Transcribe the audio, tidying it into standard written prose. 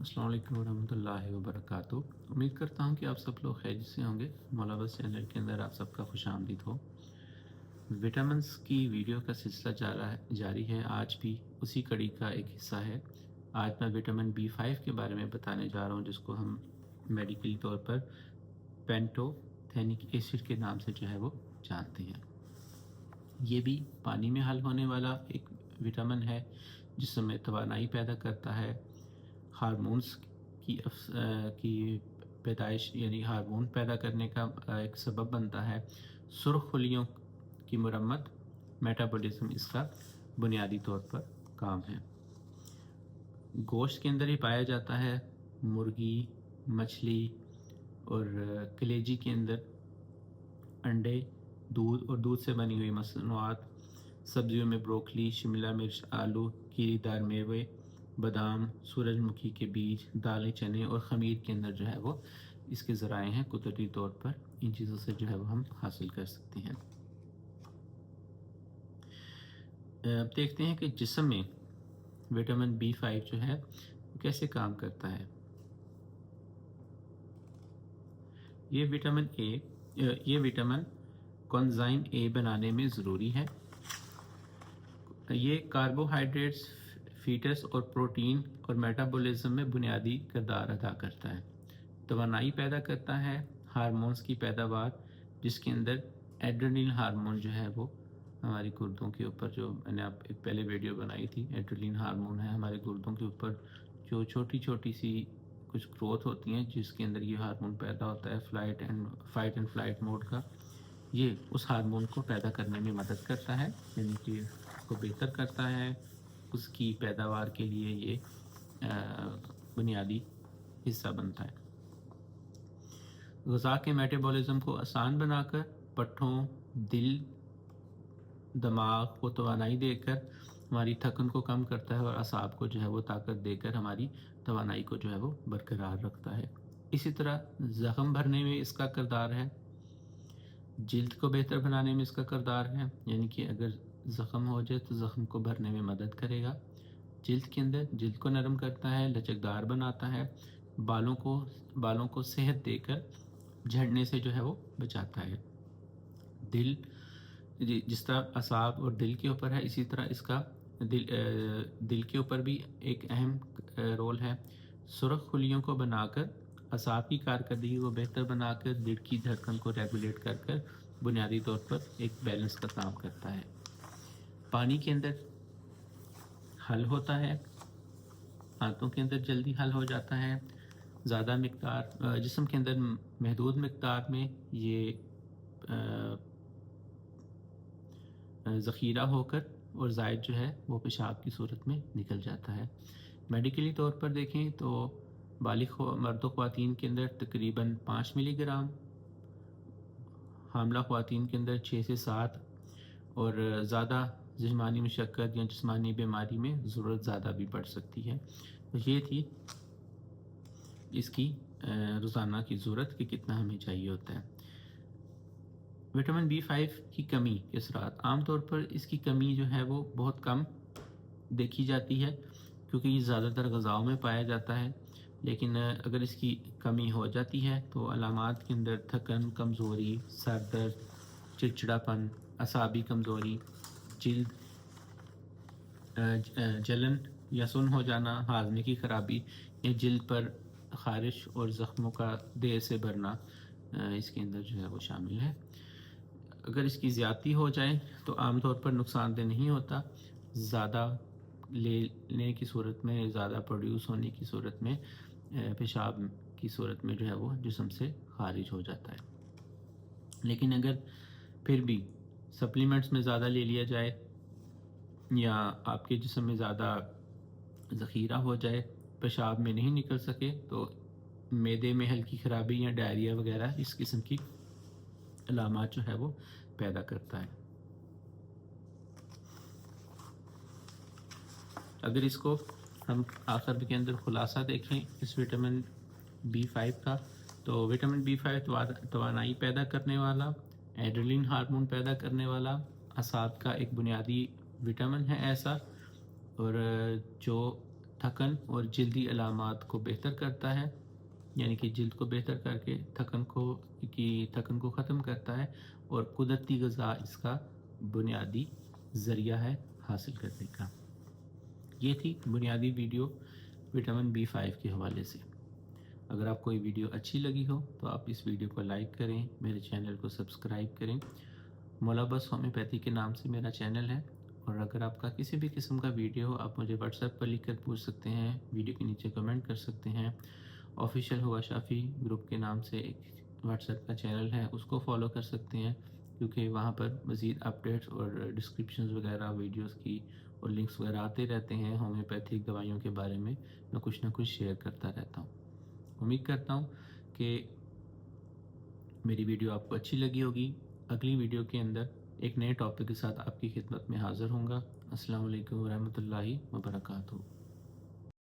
अस्सलाम वालेकुम वरहमतुल्लाहि वबरकातुहू। उम्मीद करता हूँ कि आप सब लोग खैरियत से होंगे। मौला बस चैनल के अंदर आप सबका खुशामदीद हो। विटामिन्स की वीडियो का सिलसिला जारी है। आज भी उसी कड़ी का एक हिस्सा है। आज मैं विटामिन B5 के बारे में बताने जा रहा हूँ, जिसको हम मेडिकल तौर पर पेंटोथेनिक एसिड के नाम से जो है वो जानते हैं। ये भी पानी में हल होने वाला एक विटामिन है, जिसमें तवानाई पैदा करता है, हार्मोन्स की पैदाइश यानी हार्मोन पैदा करने का एक सबब बनता है। सुर्ख खुलियों की मरम्मत, मेटाबॉलिज्म इसका बुनियादी तौर पर काम है। गोश्त के अंदर ही पाया जाता है। मुर्गी, मछली और कलेजी के अंदर, अंडे, दूध और दूध से बनी हुई मसनूआत, सब्जियों में ब्रोकली, शिमला मिर्च, आलू, कीरीदार मेवे, बादाम, सूरजमुखी के बीज, दालें, चने और ख़मीर के अंदर जो है वो इसके ज़राए हैं। कुदरती तौर पर इन चीज़ों से जो है वो हम हासिल कर सकते हैं। अब देखते हैं कि जिस्म में विटामिन B5 जो है वो कैसे काम करता है। ये विटामिन कोएंजाइम ए बनाने में ज़रूरी है। ये कार्बोहाइड्रेट्स, फीटस और प्रोटीन और मेटाबॉलिज्म में बुनियादी किरदार अदा करता है। तवानाई पैदा करता है, हार्मोन्स की पैदावार, जिसके अंदर एड्रेनलिन हार्मोन जो है वो हमारी गुर्दों के ऊपर, जो मैंने आप एक पहले वीडियो बनाई थी, एड्रेनलिन हार्मोन है हमारे गुर्दों के ऊपर, जो छोटी छोटी सी कुछ ग्रोथ होती हैं जिसके अंदर ये हार्मोन पैदा होता है, फाइट एंड फ्लाइट मोड का। ये उस हार्मोन को पैदा करने में मदद करता है, यानी कि उसको बेहतर करता है। उसकी पैदावार के लिए ये बुनियादी हिस्सा बनता है। ग़िज़ा के मेटाबॉलिज्म को आसान बनाकर पट्ठों, दिल, दिमाग को तवानाई देकर हमारी थकन को कम करता है और असाब को जो है वो ताकत देकर हमारी तवानाई को जो है वो बरकरार रखता है। इसी तरह ज़ख्म भरने में इसका किरदार है, जिल्द को बेहतर बनाने में इसका किरदार है, यानी कि अगर ज़ख्म हो जाए तो ज़ख्म को भरने में मदद करेगा। जिल्द के अंदर जिल्द को नरम करता है, लचकदार बनाता है, बालों को सेहत देकर झड़ने से जो है वो बचाता है। दिल, जिस तरह असाब और दिल के ऊपर है, इसी तरह इसका दिल के ऊपर भी एक अहम रोल है। सुर्ख खुलियों को बनाकर, असाब की कारकर्दगी को बेहतर बनाकर, दिल की धड़कन को रेगुलेट कर बुनियादी तौर पर एक बैलेंस का काम करता है। पानी के अंदर हल होता है, हाथों के अंदर जल्दी हल हो जाता है। ज़्यादा मिक़दार, जिस्म के अंदर महदूद मिक़दार में ये ज़ख़ीरा होकर और ज़ायद जो है वो पेशाब की सूरत में निकल जाता है। मेडिकली तौर पर देखें तो बालिग़ मर्द व ख़वातीन के अंदर तकरीबन 5 मिलीग्राम, हामला ख़वातीन के अंदर 6 से 7, और ज़्यादा जिस्मानी मशक्क़त या जिस्मानी बीमारी में ज़रूरत ज़्यादा भी पड़ सकती है। तो ये थी इसकी रोज़ाना की ज़रूरत कि कितना हमें चाहिए होता है। विटामिन B5 की कमी के असरात, आमतौर पर इसकी कमी जो है वो बहुत कम देखी जाती है, क्योंकि ये ज़्यादातर ग़िज़ाओं में पाया जाता है। लेकिन अगर इसकी कमी हो जाती है तो अलामात के अंदर थकन, कमज़ोरी, सर दर्द, चिड़चिड़ापन, असाबी कमज़ोरी, जिल्द जलन या सुन्न हो जाना, हाज़मे की ख़राबी या जिल्द पर ख़ारिश और ज़ख्मों का देर से भरना इसके अंदर जो है वो शामिल है। अगर इसकी ज़्यादती हो जाए तो आमतौर पर नुकसानदेह नहीं होता। ज़्यादा लेने की सूरत में, ज़्यादा प्रोड्यूस होने की सूरत में, पेशाब की सूरत में जो है वो जिस्म से ख़ारिज हो जाता है। लेकिन अगर फिर भी सप्लीमेंट्स में ज़्यादा ले लिया जाए या आपके जिस्म में ज़्यादा ज़ख़ीरा हो जाए, पेशाब में नहीं निकल सके, तो मैदे में हल्की ख़राबी या डायरिया वगैरह इस किस्म की अलामात जो है वो पैदा करता है। अगर इसको हम आखिर के अंदर खुलासा देखें इस विटामिन B5 का, तो विटामिन B5 तवानाई पैदा करने वाला, एड्रेनलिन हार्मोन पैदा करने वाला, असाब का एक बुनियादी विटामिन है ऐसा, और जो تھکن اور جلدی علامات کو بہتر کرتا ہے، یعنی کہ جلد کو بہتر کر کے تھکن کو ختم کرتا ہے، اور قدرتی غذا اس کا بنیادی ذریعہ ہے حاصل کرنے کا۔ یہ تھی بنیادی ویڈیو وٹامن B5 کے حوالے سے۔ اگر آپ کو یہ ویڈیو اچھی لگی ہو تو آپ اس ویڈیو کو لائک کریں، میرے چینل کو سبسکرائب کریں۔ ملبس ہومیوپیتھی کے نام سے میرا چینل ہے، اور اگر آپ کا کسی بھی قسم کا ویڈیو ہو آپ مجھے واٹس ایپ پر لکھ کر پوچھ سکتے ہیں، ویڈیو کے نیچے کمنٹ کر سکتے ہیں۔ آفیشیل ہوا شافی گروپ کے نام سے ایک واٹس ایپ کا چینل ہے، اس کو فالو کر سکتے ہیں، کیونکہ وہاں پر مزید اپڈیٹس اور ڈسکرپشنز وغیرہ ویڈیوز کی اور لنکس وغیرہ آتے رہتے ہیں۔ ہومیوپیتھک دوائیوں کے بارے میں کچھ نہ کچھ شیئر کرتا رہتا ہوں۔ امید کرتا ہوں کہ میری ویڈیو آپ کو اچھی لگی ہوگی۔ اگلی ویڈیو کے اندر ایک نئے ٹاپک کے ساتھ آپ کی خدمت میں حاضر ہوں گا۔ السلام علیکم ورحمۃ اللہ وبرکاتہ۔